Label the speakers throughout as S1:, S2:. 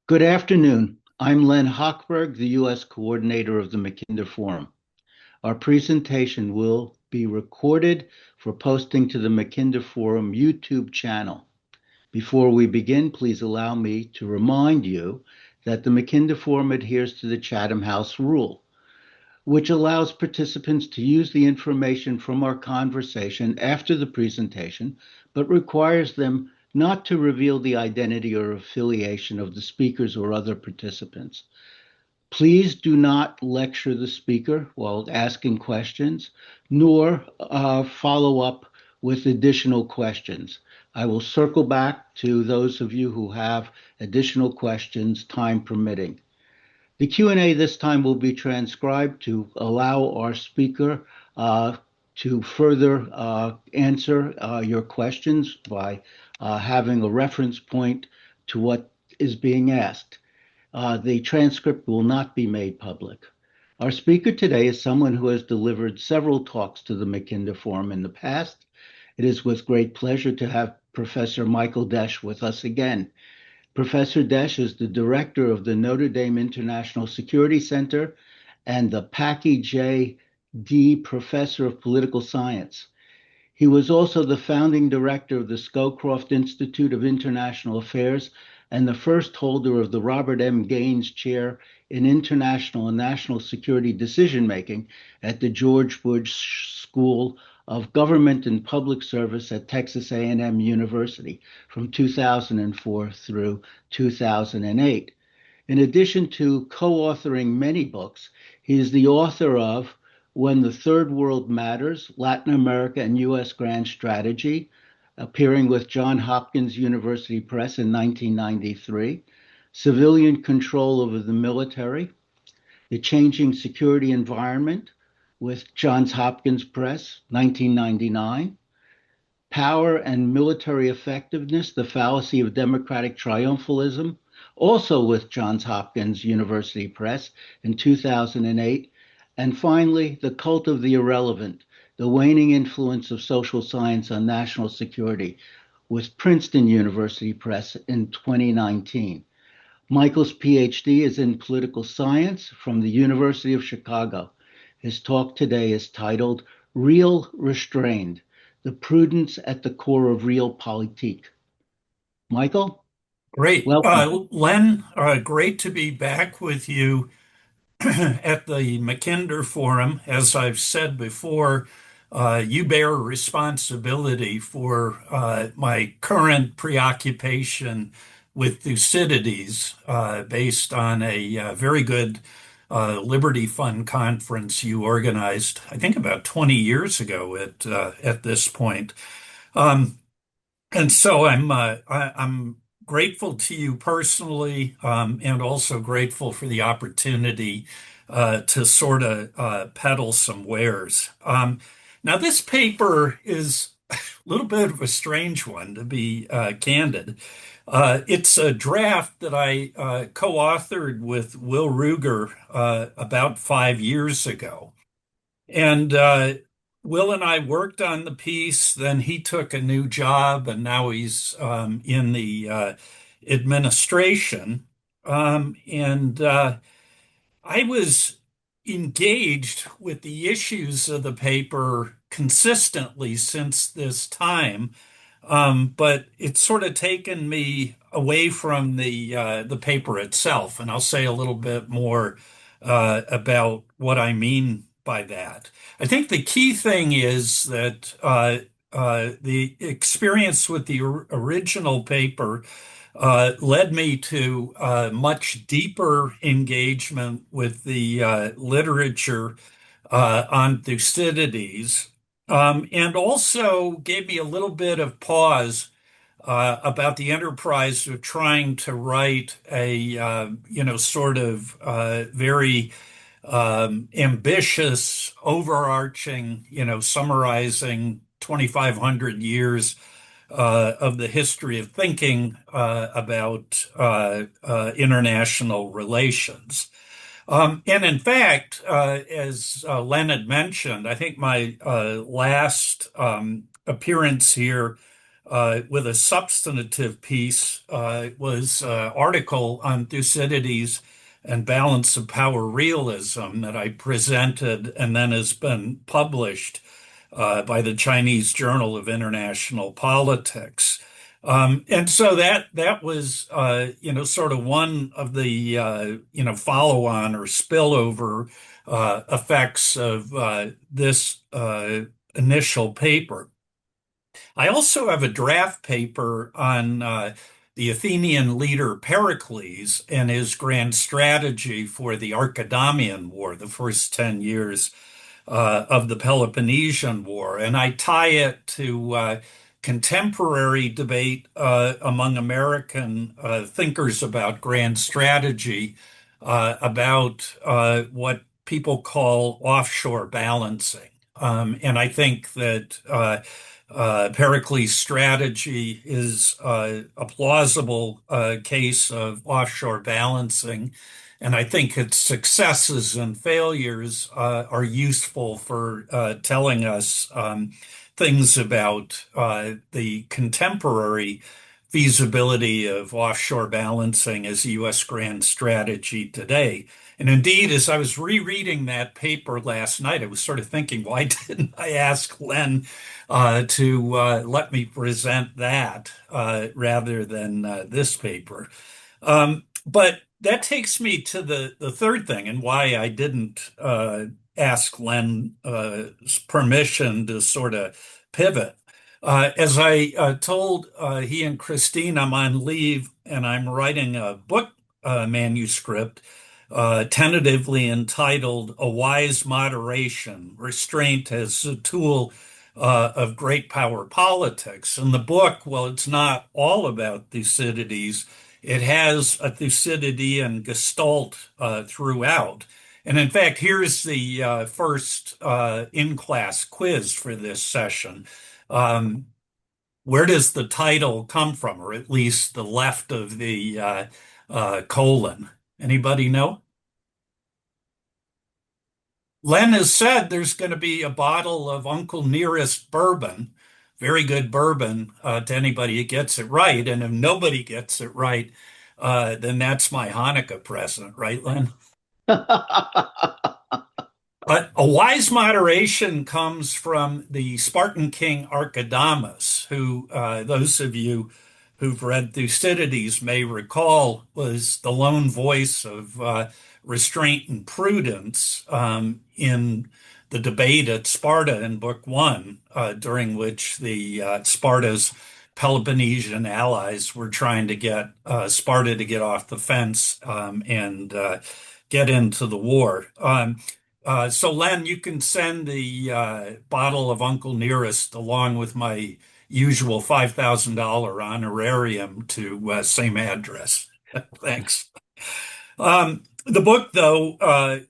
S1: Good afternoon. I'm Len Hochberg, the U.S. coordinator of the Mackinder Forum. Our presentation will be recorded for posting to the Mackinder Forum YouTube channel. Before we begin, please allow me to remind you that the Mackinder Forum adheres to the Chatham House rule, which allows participants to use the information from our conversation after the presentation, but requires them not to reveal the identity or affiliation of the speakers or other participants. Please do not lecture the speaker while asking questions, nor follow up with additional questions. I will circle back to those of you who have additional questions, time permitting. The Q&A this time will be transcribed to allow our speaker to further answer your questions by having a reference point to what is being asked. The transcript will not be made public. Our speaker today is someone who has delivered several talks to the Mackinder Forum in the past. It is with great pleasure to have Professor Michael Desch with us again. Professor Desch is the director of the Notre Dame International Security Center and the Packey J.D. Professor of Political Science. He was also the founding director of the Scowcroft Institute of International Affairs and the first holder of the Robert M. Gaines Chair in International and National Security Decision-Making at the George Bush School of Government and Public Service at Texas A&M University from 2004 through 2008. In addition to co-authoring many books, he is the author of When the Third World Matters, Latin America and U.S. Grand Strategy, appearing with Johns Hopkins University Press in 1993, Civilian Control over the Military, The Changing Security Environment with Johns Hopkins Press, 1999, Power and Military Effectiveness, The Fallacy of Democratic Triumphalism, also with Johns Hopkins University Press in 2008, and finally, The Cult of the Irrelevant, The Waning Influence of Social Science on National Security, with Princeton University Press in 2019. Michael's PhD is in political science from the University of Chicago. His talk today is titled Restrained, the Prudence at the Core of Realpolitik. Michael,
S2: Great.
S1: welcome.
S2: Len, great to be back with you at the Mackinder Forum. As I've said before, you bear responsibility for my current preoccupation with Thucydides, based on a very good Liberty Fund conference you organized, I think about 20 years ago at this point. Um, and so I'm grateful to you personally, and also grateful for the opportunity to sort of peddle some wares. Now, this paper is a little bit of a strange one, to be candid. It's a draft that I co-authored with Will Ruger about 5 years ago. And Will and I worked on the piece, then he took a new job, and now he's in the administration. And I was engaged with the issues of the paper consistently since this time, but it's sort of taken me away from the paper itself, and I'll say a little bit more about what I mean by that. I think the key thing is that the experience with the original paper led me to much deeper engagement with the literature on Thucydides, and also gave me a little bit of pause about the enterprise of trying to write a sort of very ambitious, overarching, summarizing 2,500 years of the history of thinking about international relations. And in fact, as Len had mentioned, I think my last appearance here with a substantive piece was article on Thucydides and balance of power realism that I presented and then has been published by the Chinese Journal of International Politics. And so that was sort of one of the follow-on or spillover effects of this initial paper. I also have a draft paper on the Athenian leader Pericles and his grand strategy for the Archidamian War, the first 10 years of the Peloponnesian War. And I tie it to contemporary debate among American thinkers about grand strategy, about what people call offshore balancing. And I think that Pericles' strategy is a plausible case of offshore balancing. And I think its successes and failures are useful for telling us things about the contemporary feasibility of offshore balancing as a U.S. grand strategy today. And indeed, as I was rereading that paper last night, I was sort of thinking, why didn't I ask Len to let me present that rather than this paper? But that takes me to the third thing and why I didn't ask Len's permission to sort of pivot. As I told he and Christine, I'm on leave and I'm writing a book manuscript tentatively entitled A Wise Moderation, Restraint as a Tool of Great Power Politics. And the book, well, it's not all about Thucydides. It has a Thucydidean gestalt throughout. And in fact, here's the first in-class quiz for this session. Where does the title come from, or at least the left of the colon? Anybody know? Len has said there's going to be a bottle of Uncle Nearest bourbon, very good bourbon to anybody who gets it right. And if nobody gets it right, then that's my Hanukkah present, right, Len? But a wise moderation comes from the Spartan king Archidamus, who those of you who've read Thucydides may recall was the lone voice of restraint and prudence in the debate at Sparta in Book One, during which the Sparta's Peloponnesian allies were trying to get Sparta to get off the fence and get into the war. So Len, you can send the bottle of Uncle Nearest along with my usual $5,000 honorarium to same address. Thanks. The book, though,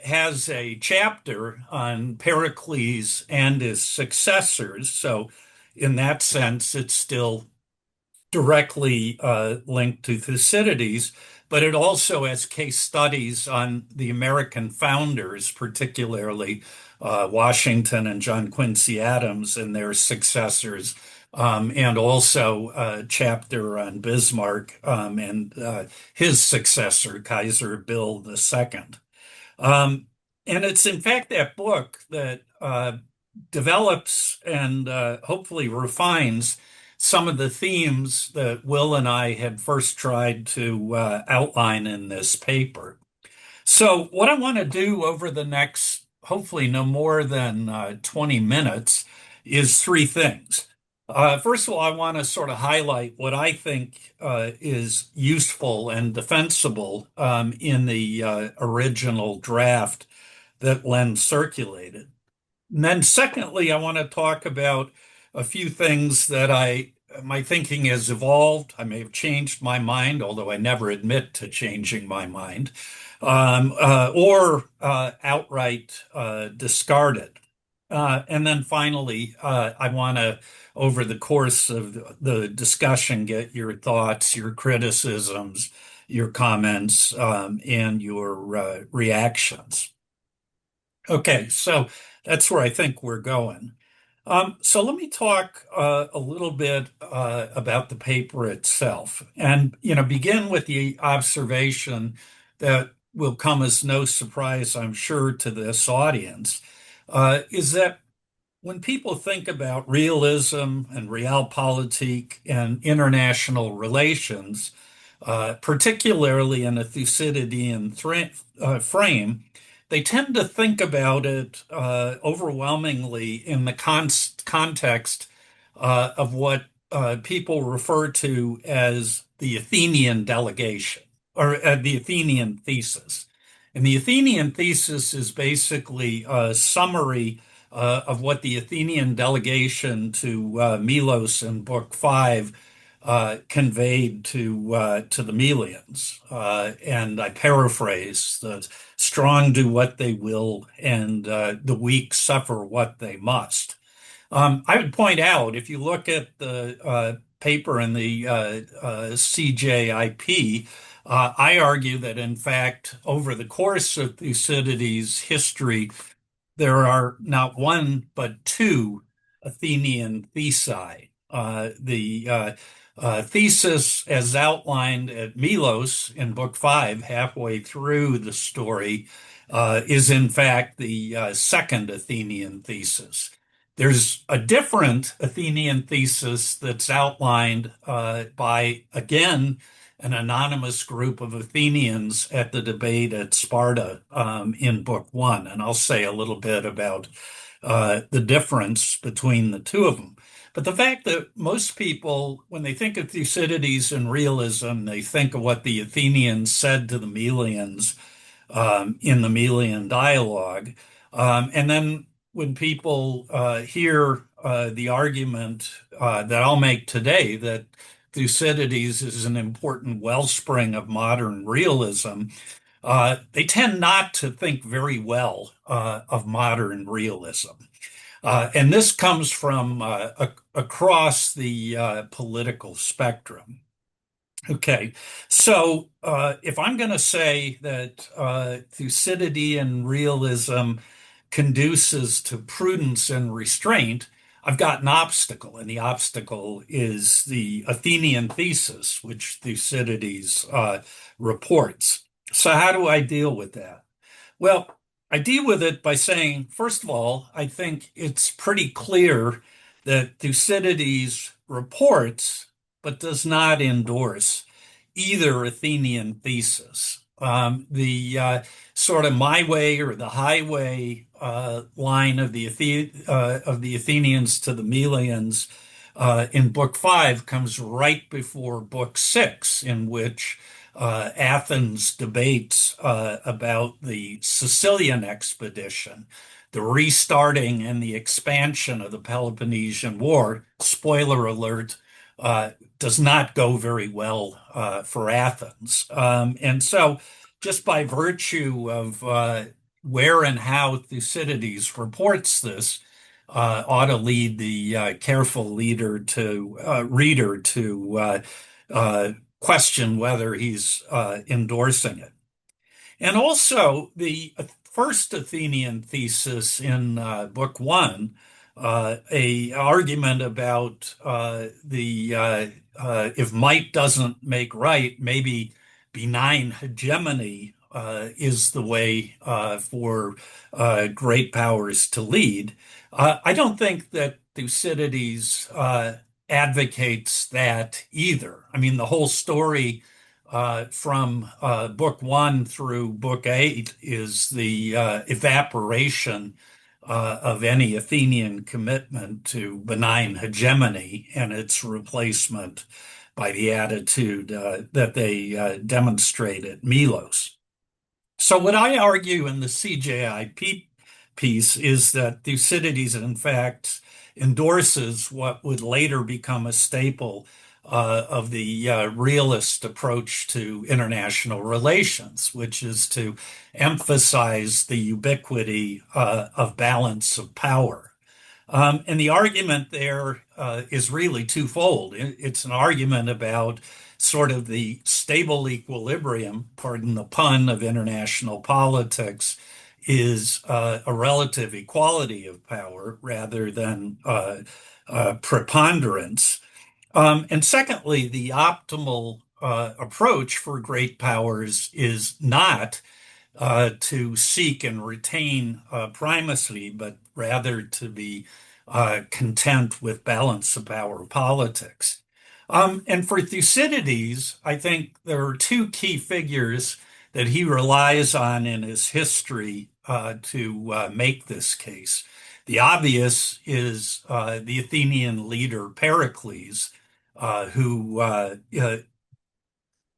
S2: has a chapter on Pericles and his successors. So in that sense, it's still directly linked to Thucydides, but it also has case studies on the American founders, particularly Washington and John Quincy Adams and their successors, and also a chapter on Bismarck and his successor, Kaiser Bill II. And it's in fact that book that develops and hopefully refines some of the themes that Will and I had first tried to outline in this paper. So, what I want to do over the next, hopefully, no more than 20 minutes is three things. First of all, I want to sort of highlight what I think is useful and defensible in the original draft that Len circulated. And then secondly, I want to talk about a few things that my thinking has evolved. I may have changed my mind, although I never admit to changing my mind, or outright discarded. And then finally, I want to, over the course of the discussion, get your thoughts, your criticisms, your comments, and your reactions. Okay, so that's where I think we're going. So let me talk a little bit about the paper itself, and begin with the observation that will come as no surprise, I'm sure, to this audience, is that when people think about realism and realpolitik and international relations, particularly in a Thucydidean frame, they tend to think about it overwhelmingly in the context of what people refer to as the Athenian delegation or the Athenian thesis. And the Athenian thesis is basically a summary of what the Athenian delegation to Milos in Book 5 conveyed to the Melians. And I paraphrase: the strong do what they will, and the weak suffer what they must. I would point out, if you look at the paper in the CJIP, I argue that in fact, over the course of Thucydides' history, there are not one but two Athenian thesi. The thesis, as outlined at Milos in Book 5, halfway through the story, is in fact the second Athenian thesis. There's a different Athenian thesis that's outlined by, again, an anonymous group of Athenians at the debate at Sparta in Book 1. And I'll say a little bit about the difference between the two of them. But the fact that most people, when they think of Thucydides and realism, they think of what the Athenians said to the Melians in the Melian dialogue. And then when people hear the argument that I'll make today, that Thucydides is an important wellspring of modern realism, they tend not to think very well of modern realism. And this comes from across the political spectrum. Okay, so if I'm going to say that Thucydidean realism conduces to prudence and restraint, I've got an obstacle, and the obstacle is the Athenian thesis, which Thucydides reports. So, how do I deal with that? Well, I deal with it by saying, first of all, I think it's pretty clear that Thucydides reports but does not endorse either Athenian thesis. The sort of my way or the highway line of the Athenians to the Melians in Book 5 comes right before Book 6, in which Athens debates about the Sicilian expedition, the restarting and the expansion of the Peloponnesian War. Spoiler alert, does not go very well for Athens. And so, just by virtue of where and how Thucydides reports this, ought to lead the careful reader to question whether he's endorsing it. And also, the first Athenian thesis in Book 1, a argument about the if might doesn't make right, maybe benign hegemony is the way for great powers to lead. I don't think that Thucydides advocates that either. I mean, the whole story from Book 1 through Book 8 is the evaporation of any Athenian commitment to benign hegemony and its replacement by the attitude that they demonstrate at Milos. So, what I argue in the CJIP piece is that Thucydides, in fact, endorses what would later become a staple of the realist approach to international relations, which is to emphasize the ubiquity of balance of power. And the argument there is really twofold. It's an argument about sort of the stable equilibrium, pardon the pun, of international politics, is a relative equality of power rather than preponderance. And secondly, the optimal approach for great powers is not to seek and retain primacy, but rather to be content with balance of power politics. And for Thucydides, I think there are two key figures that he relies on in his history to make this case. The obvious is the Athenian leader Pericles, who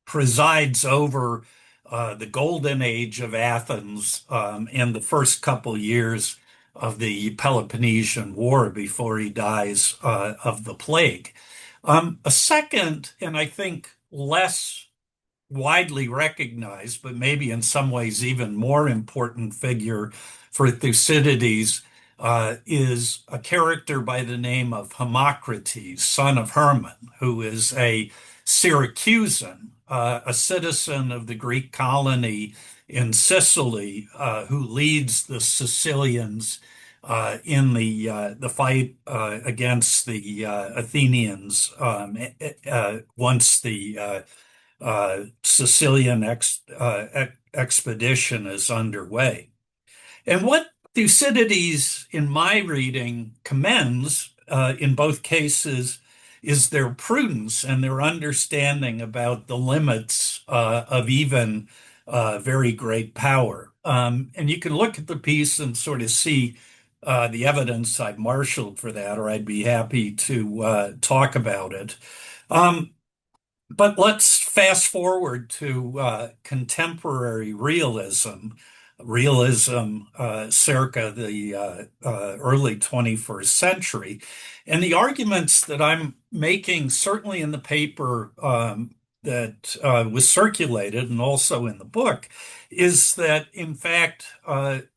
S2: presides over the golden age of Athens and the first couple years of the Peloponnesian War before he dies of the plague. A second, and I think less widely recognized, but maybe in some ways even more important figure for Thucydides is a character by the name of Hermocrates, son of Hermon, who is a Syracusan, a citizen of the Greek colony in Sicily, who leads the Sicilians in the fight against the Athenians once the Sicilian expedition is underway. And what Thucydides, in my reading, commends in both cases is their prudence and their understanding about the limits of even very great power. And you can look at the piece and sort of see the evidence I've marshaled for that, or I'd be happy to talk about it. But let's fast forward to contemporary realism circa the early 21st century. And the arguments that I'm making, certainly in the paper that was circulated and also in the book, is that in fact,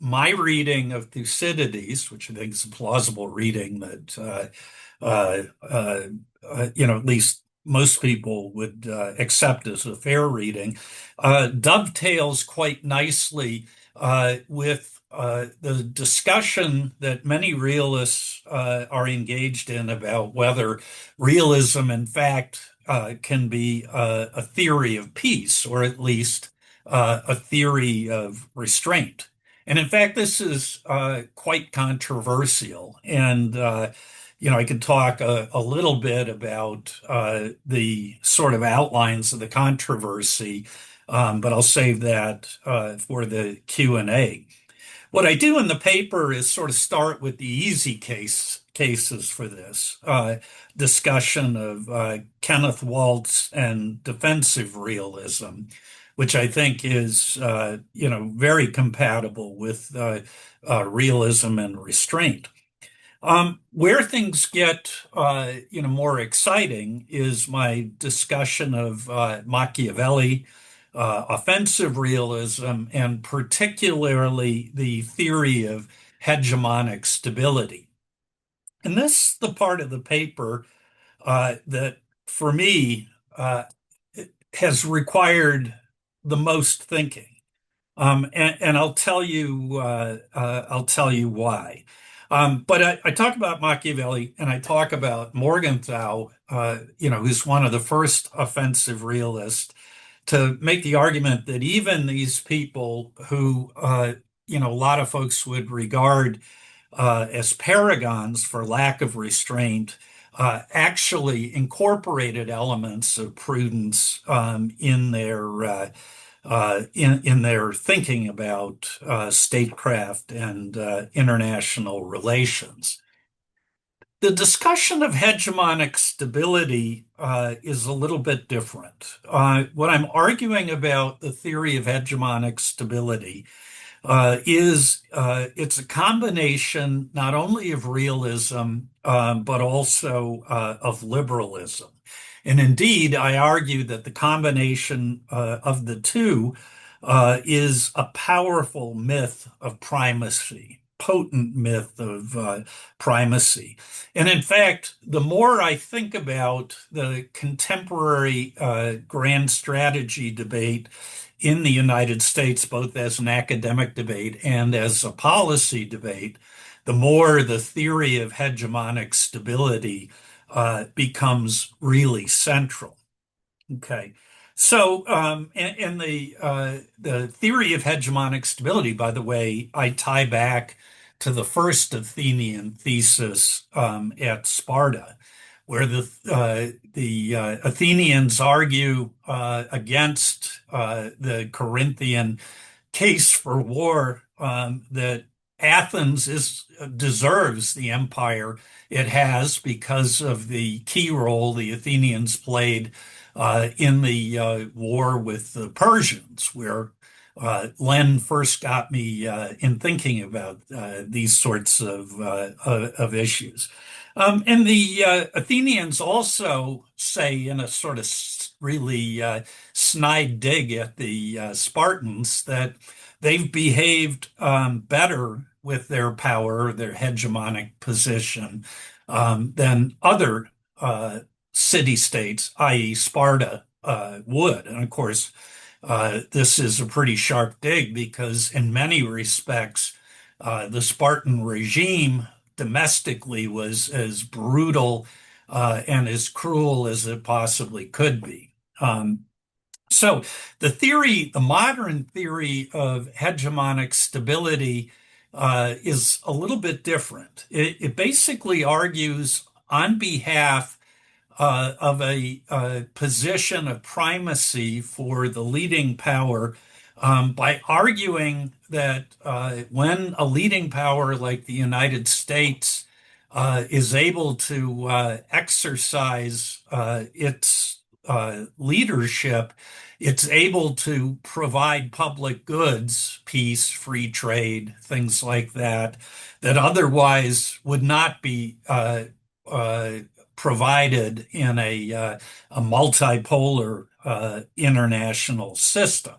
S2: my reading of Thucydides, which I think is a plausible reading that, at least most people would accept as a fair reading, dovetails quite nicely with the discussion that many realists are engaged in about whether realism, in fact, can be a theory of peace, or at least a theory of restraint. And in fact, this is quite controversial. And I could talk a little bit about the sort of outlines of the controversy, but I'll save that for the Q&A. What I do in the paper is sort of start with the easy cases for this discussion of Kenneth Walt's and defensive realism, which I think is very compatible with realism and restraint. Where things get, more exciting is my discussion of Machiavelli, offensive realism, and particularly the theory of hegemonic stability. And this is the part of the paper that, for me, has required the most thinking. And I'll tell you why. But I talk about Machiavelli and I talk about Morgenthau, who's one of the first offensive realists, to make the argument that even these people who, a lot of folks would regard as paragons for lack of restraint, actually incorporated elements of prudence in their thinking about statecraft and international relations. The discussion of hegemonic stability is a little bit different. What I'm arguing about the theory of hegemonic stability is it's a combination not only of realism but also of liberalism. And indeed, I argue that the combination of the two is a powerful myth of primacy. potent myth of primacy. And in fact, the more I think about the contemporary grand strategy debate in the United States, both as an academic debate and as a policy debate, the more the theory of hegemonic stability becomes really central. Okay. So, and the theory of hegemonic stability, by the way, I tie back to the first Athenian thesis at Sparta, where the Athenians argue against the Corinthian case for war, that Athens deserves the empire it has because of the key role the Athenians played in the war with the Persians, where Len first got me in thinking about these sorts of issues. And the Athenians also say, in a sort of really snide dig at the Spartans, that they've behaved better with their power, their hegemonic position, than other city-states, i.e., Sparta, would. And of course, this is a pretty sharp dig because, in many respects, the Spartan regime domestically was as brutal and as cruel as it possibly could be. So the modern theory of hegemonic stability is a little bit different. It basically argues on behalf of a position of primacy for the leading power, by arguing that when a leading power like the United States is able to exercise its leadership, it's able to provide public goods, peace, free trade, things like that, that otherwise would not be provided in a multipolar international system.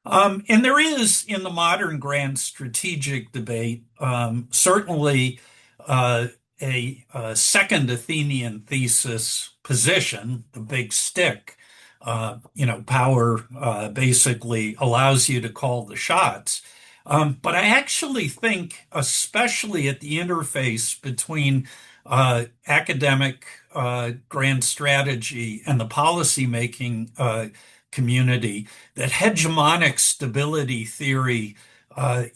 S2: And there is, in the modern grand strategic debate, certainly a second Athenian thesis position, the big stick. Power basically allows you to call the shots. But I actually think, especially at the interface between academic grand strategy and the policymaking community, that hegemonic stability theory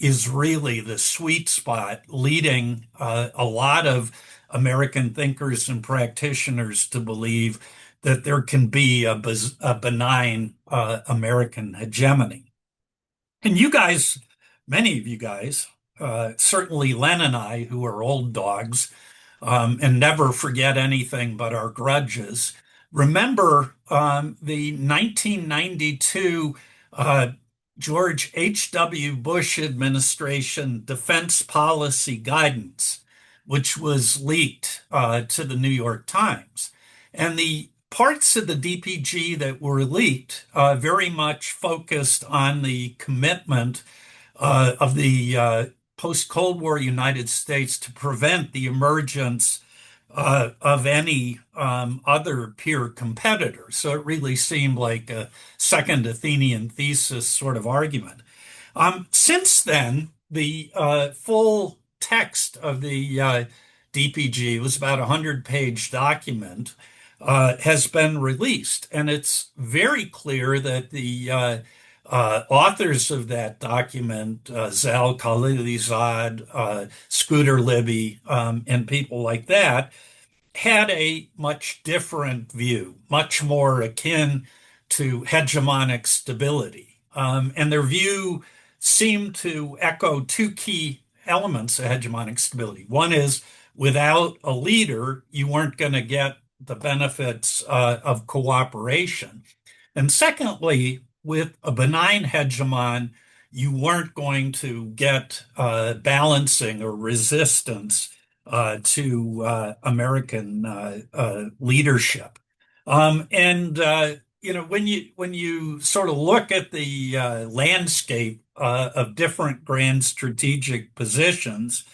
S2: is really the sweet spot, leading a lot of American thinkers and practitioners to believe that there can be a benign American hegemony. And you guys, many of you guys, certainly Len and I, who are old dogs, and never forget anything but our grudges. Remember the 1992 George H.W. Bush administration defense policy guidance, which was leaked to the New York Times. And the parts of the DPG that were leaked very much focused on the commitment of the post-Cold War United States to prevent the emergence of any other peer competitor. So it really seemed like a second Athenian thesis sort of argument. Since then, the full text of the DPG, was about a 100-page document, has been released. And it's very clear that the authors of that document, Zal Khalilzad, Scooter Libby, and people like that, had a much different view, much more akin to hegemonic stability. And their view seemed to echo two key elements of hegemonic stability. One is, without a leader, you weren't going to get the benefits of cooperation. And secondly, with a benign hegemon, you weren't going to get balancing or resistance to American leadership. And when you sort of look at the landscape of different grand strategic positions,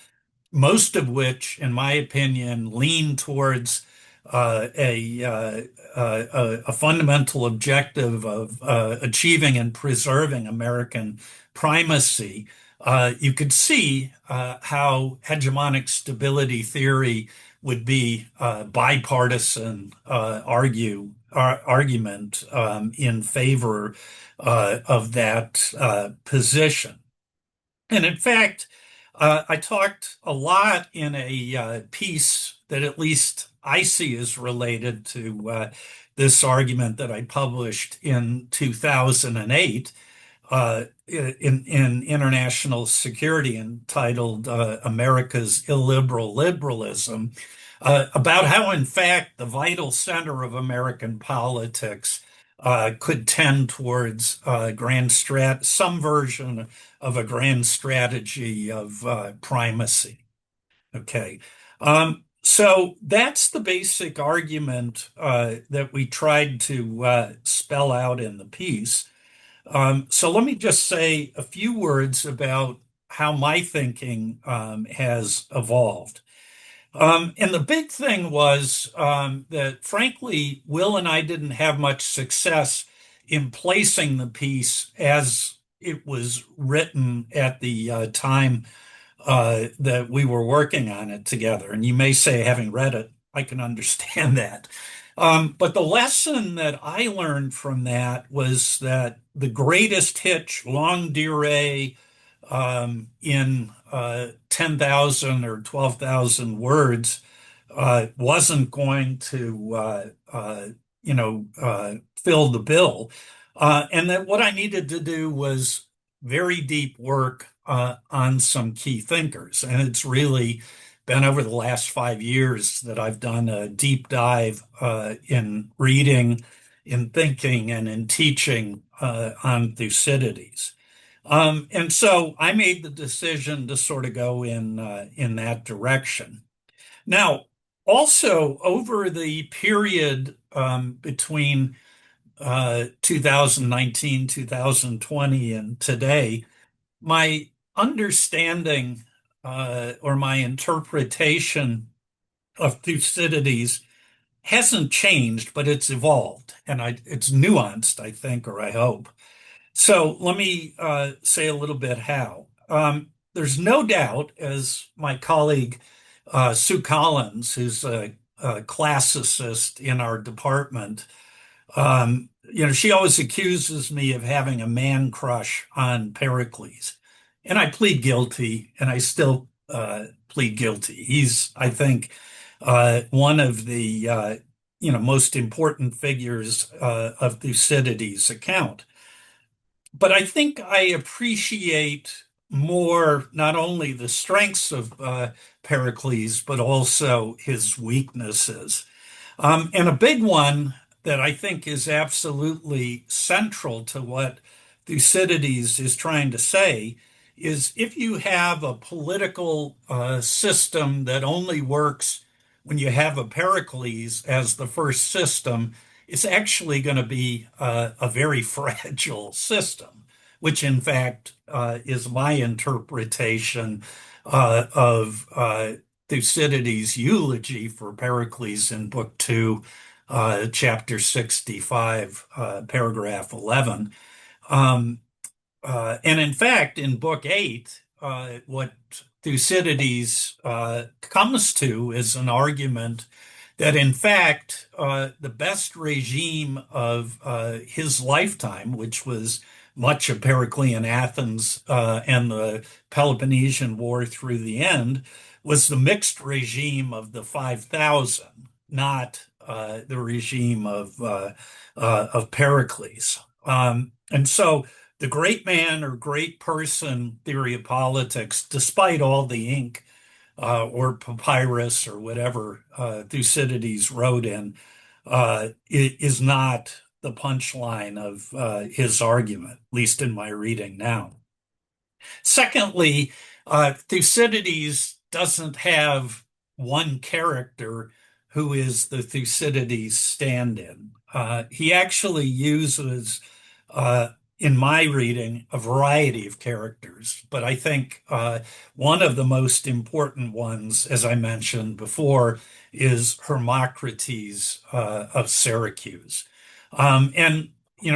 S2: most of which, in my opinion, lean towards a fundamental objective of achieving and preserving American primacy. You could see how hegemonic stability theory would be bipartisan argument in favor of that position. And in fact, I talked a lot in a piece that at least I see is related to this argument that I published in 2008 in International Security entitled America's Illiberal Liberalism, about how, in fact, the vital center of American politics could tend towards some version of a grand strategy of primacy. Okay. So that's the basic argument that we tried to spell out in the piece. So let me just say a few words about how my thinking has evolved. And the big thing was that, frankly, Will and I didn't have much success in placing the piece as it was written at the time that we were working on it together. And you may say, having read it, I can understand that. But the lesson that I learned from that was that the greatest hitch, longue durée, in 10,000 or 12,000 words wasn't going to, fill the bill. And that what I needed to do was very deep work on some key thinkers. And it's really been over the last 5 years that I've done a deep dive in reading, in thinking, and in teaching on Thucydides. And so I made the decision to sort of go in that direction. Now, also over the period between 2019, 2020, and today, my understanding or my interpretation of Thucydides hasn't changed, but it's evolved and it's nuanced, I think, or I hope. So let me say a little bit how. There's no doubt, as my colleague Sue Collins, who's a classicist in our department, she always accuses me of having a man crush on Pericles. And I plead guilty, and I still plead guilty. He's, I think, one of the most important figures of Thucydides' account. But I think I appreciate more not only the strengths of Pericles, but also his weaknesses. And a big one that I think is absolutely central to what Thucydides is trying to say is if you have a political system that only works when you have a Pericles as the first system, it's actually going to be a very fragile system, which in fact is my interpretation of Thucydides' eulogy for Pericles in Book 2, Chapter 65, Paragraph 11. And in fact, in Book 8, what Thucydides comes to is an argument that in fact the best regime of his lifetime, which was much of Periclean Athens and the Peloponnesian War through the end, was the mixed regime of the 5,000, not the regime of Pericles. And so the great man or great person theory of politics, despite all the ink or papyrus or whatever Thucydides wrote in, is not the punchline of his argument, at least in my reading now. Secondly, Thucydides doesn't have one character who is the Thucydides stand-in. He actually uses, uh, in my reading, a variety of characters, but I think one of the most important ones, as I mentioned before, is Hermocrates of Syracuse. And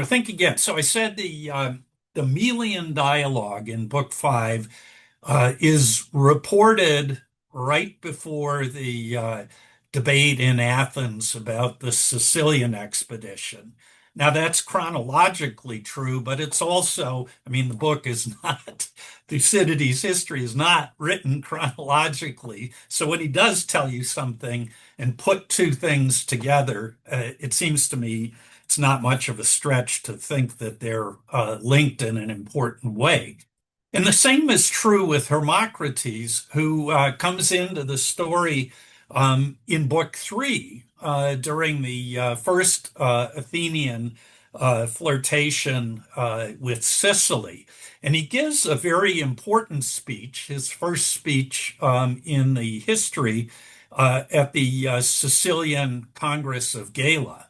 S2: think again. So I said the Melian dialogue in Book Five is reported right before the debate in Athens about the Sicilian expedition. Now, that's chronologically true, but it's also, I mean, the book is not, Thucydides' history is not written chronologically. So when he does tell you something and put two things together, it seems to me it's not much of a stretch to think that they're linked in an important way. And the same is true with Hermocrates, who comes into the story in Book Three during the first Athenian flirtation with Sicily. And he gives a very important speech, his first speech in the history at the Sicilian Congress of Gala,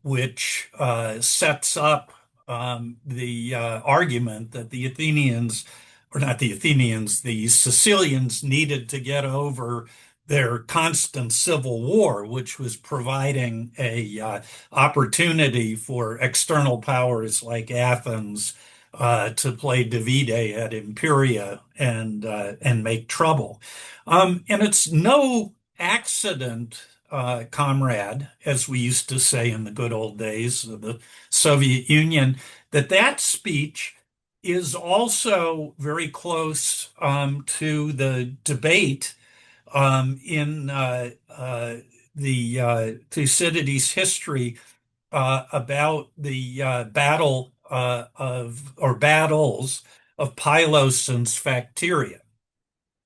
S2: which sets up the argument that the Athenians, or not the Athenians, the Sicilians needed to get over their constant civil war, which was providing a opportunity for external powers like Athens to play divide at imperia and make trouble. And it's no accident, comrade, as we used to say in the good old days of the Soviet Union, that speech is also very close to the debate in the Thucydides history about the battle or battles of Pylos and Sphacteria.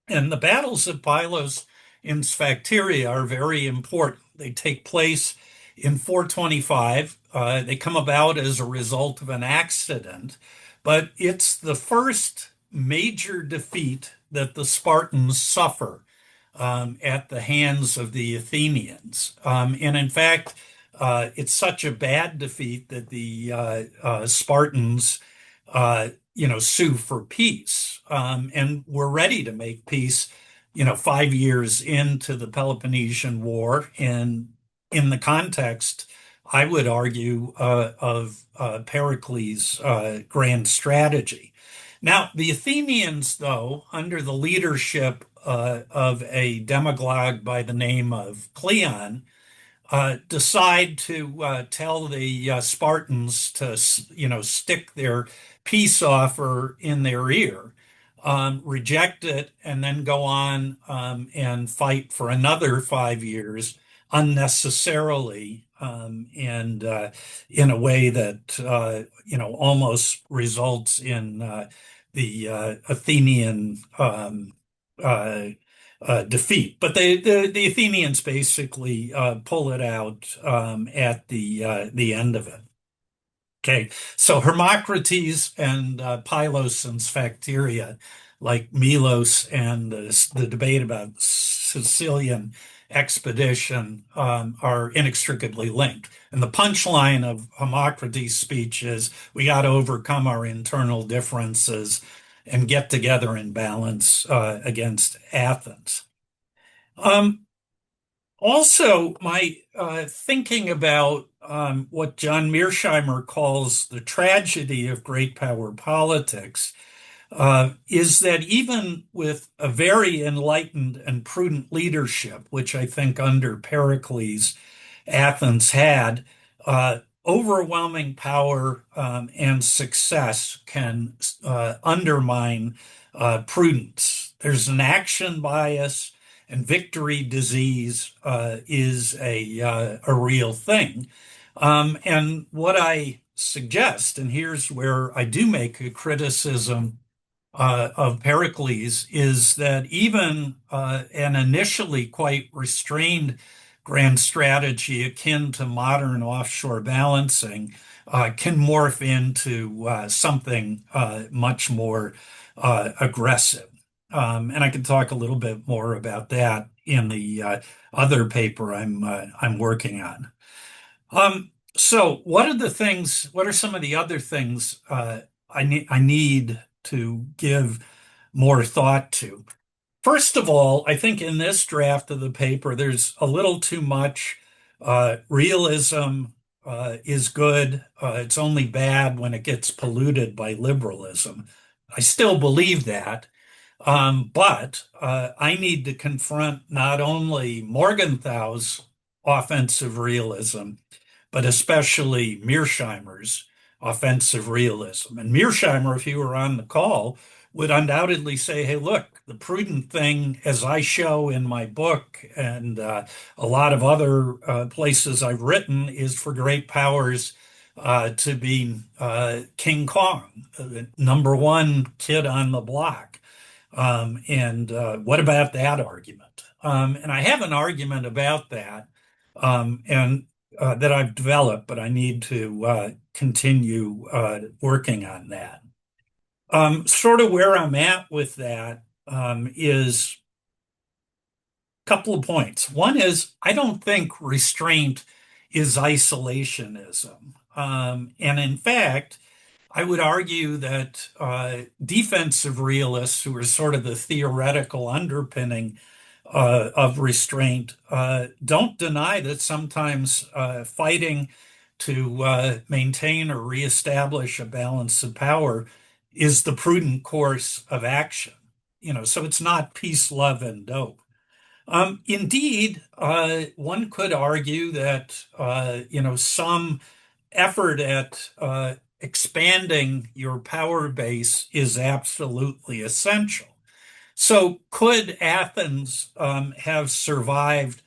S2: And the battles of Pylos and Sphacteria are very important. They take place in 425. They come about as a result of an accident, but it's the first major defeat that the Spartans suffer at the hands of the Athenians. And in fact, it's such a bad defeat that the Spartans, sue for peace. And we're ready to make peace, 5 years into the Peloponnesian War. And in the context, I would argue, of Pericles' grand strategy. Now, the Athenians, though, under the leadership of a demagogue by the name of Cleon, decide to tell the Spartans to, stick their peace offer in their ear, reject it, and then go on and fight for another 5 years unnecessarily, and in a way that almost results in the Athenian defeat. But the Athenians basically pull it out at the end of it. Okay, so Hermocrates and Pylos and Sphacteria, like Milos and the debate about Sicilian expedition, are inextricably linked. And the punchline of Hermocrates' speech is we got to overcome our internal differences and get together in balance against Athens. Also, my thinking about what John Mearsheimer calls the tragedy of great power politics is that even with a very enlightened and prudent leadership, which I think under Pericles Athens had, overwhelming power and success can undermine prudence. There's an action bias, and victory disease is a real thing. And what I suggest, and here's where I do make a criticism of Pericles, is that even an initially quite restrained grand strategy akin to modern offshore balancing can morph into something much more aggressive. And I can talk a little bit more about that in the other paper I'm working on. So what are the things? What are some of the other things I need to give more thought to? First of all, I think in this draft of the paper, there's a little too much realism is good. It's only bad when it gets polluted by liberalism. I still believe that. But I need to confront not only Morgenthau's offensive realism, but especially Mearsheimer's offensive realism. And Mearsheimer, if he were on the call, would undoubtedly say, hey, look, the prudent thing, as I show in my book and a lot of other places I've written, is for great powers to be King Kong, number one kid on the block. And what about that argument? And I have an argument about that, and that I've developed, but I need to continue working on that. Sort of where I'm at with that is a couple of points. One is I don't think restraint is isolationism. And in fact, I would argue that defensive realists, who are sort of the theoretical underpinning of restraint, don't deny that sometimes fighting to maintain or reestablish a balance of power is the prudent course of action. So it's not peace, love, and dope. Indeed, one could argue that some effort at expanding your power base is absolutely essential. So, could Athens have survived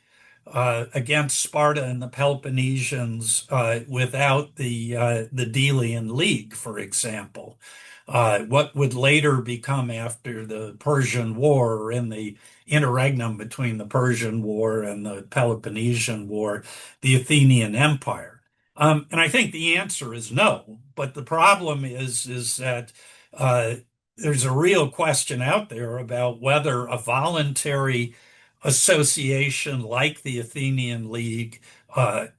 S2: against Sparta and the Peloponnesians without the Delian League, for example? What would later become after the Persian War and the interregnum between the Persian War and the Peloponnesian War, the Athenian Empire? And I think the answer is no. But the problem is that uh, there's a real question out there about whether a voluntary association like the Athenian League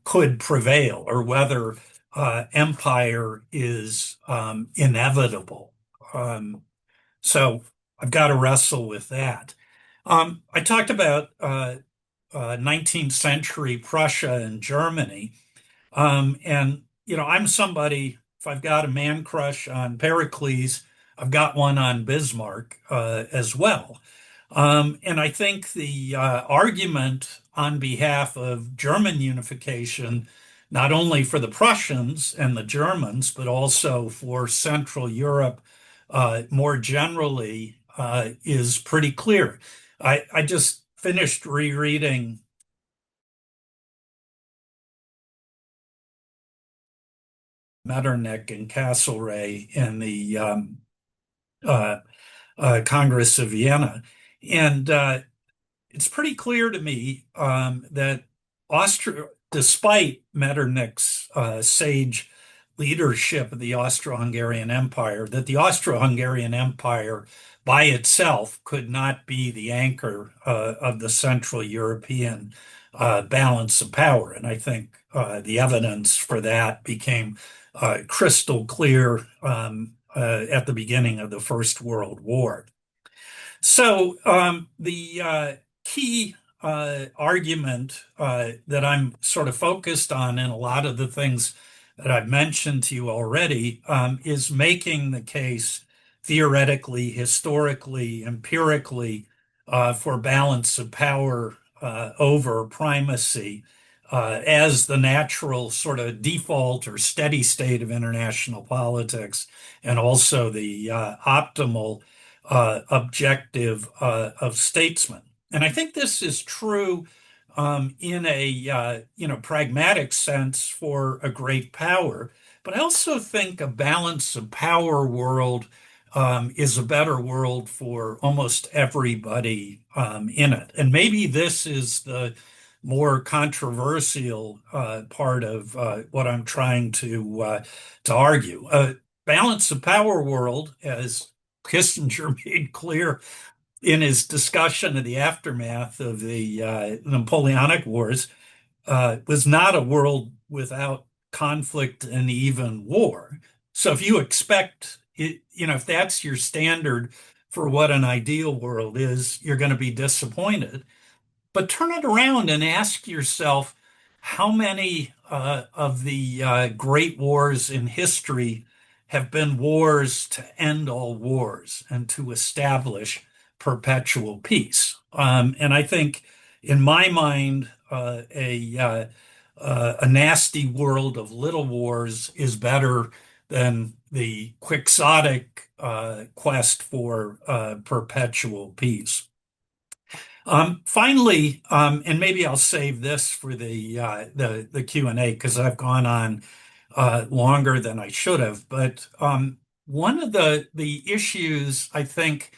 S2: could prevail, or whether empire is inevitable. So I've got to wrestle with that. I talked about 19th century Prussia and Germany. And I'm somebody, if I've got a man crush on Pericles, I've got one on Bismarck as well. And I think the argument on behalf of German unification, not only for the Prussians and the Germans, but also for Central Europe more generally, is pretty clear. I just finished rereading Metternich and Castlereagh in the uh, Congress of Vienna. And it's pretty clear to me that Austria, despite Metternich's sage leadership of the Austro-Hungarian Empire, that the Austro-Hungarian Empire by itself could not be the anchor of the Central European balance of power. And I think the evidence for that became crystal clear at the beginning of the First World War. So the key argument that I'm sort of focused on in a lot of the things that I've mentioned to you already is making the case theoretically, historically, empirically for balance of power over primacy as the natural sort of default or steady state of international politics, and also the optimal objective of statesmen. And I think this is true in a pragmatic sense for a great power, but I also think a balance of power world is a better world for almost everybody in it. And maybe this is the more controversial part of what I'm trying to argue. Balance of power world, as Kissinger made clear in his discussion of the aftermath of the Napoleonic Wars, was not a world without conflict and even war. So if you expect it, if that's your standard for what an ideal world is, you're going to be disappointed. But turn it around and ask yourself how many of the great wars in history have been wars to end all wars and to establish perpetual peace. And I think, in my mind, a nasty world of little wars is better than the quixotic quest for perpetual peace. Finally, and maybe I'll save this for the Q&A because I've gone on longer than I should have. But one of the issues I think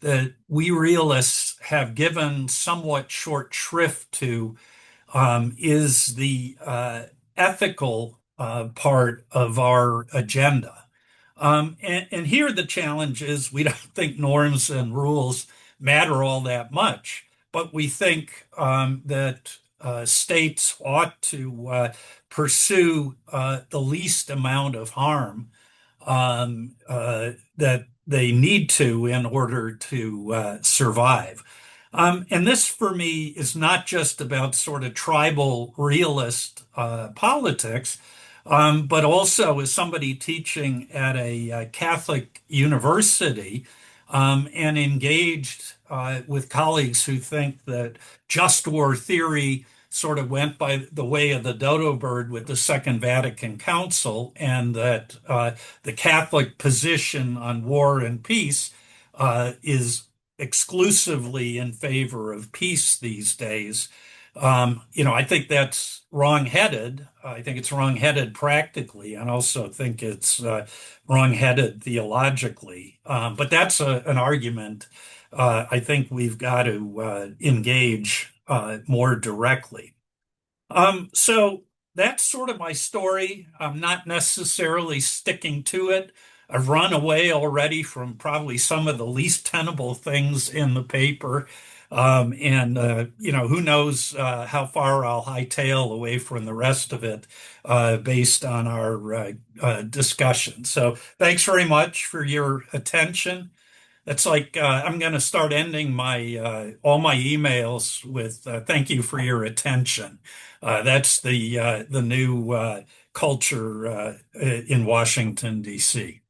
S2: that we realists have given somewhat short shrift to is the ethical part of our agenda. And here the challenge is we don't think norms and rules matter all that much, but we think that states ought to pursue the least amount of harm that they need to in order to survive. And this, for me, is not just about sort of tribal realist politics, but also as somebody teaching at a Catholic university and engaged with colleagues who think that just war theory sort of went by the way of the dodo bird with the Second Vatican Council, and that the Catholic position on war and peace is exclusively in favor of peace these days. I think that's wrong-headed. I think it's wrong-headed practically, and also think it's wrong-headed theologically. But that's an argument I think we've got to engage more directly. So that's sort of my story. I'm not necessarily sticking to it. I've run away already from probably some of the least tenable things in the paper. And who knows how far I'll hightail away from the rest of it based on our discussion. So thanks very much for your attention. It's like I'm going to start ending my all my emails with "Thank you for your attention." That's the new culture in Washington, D.C.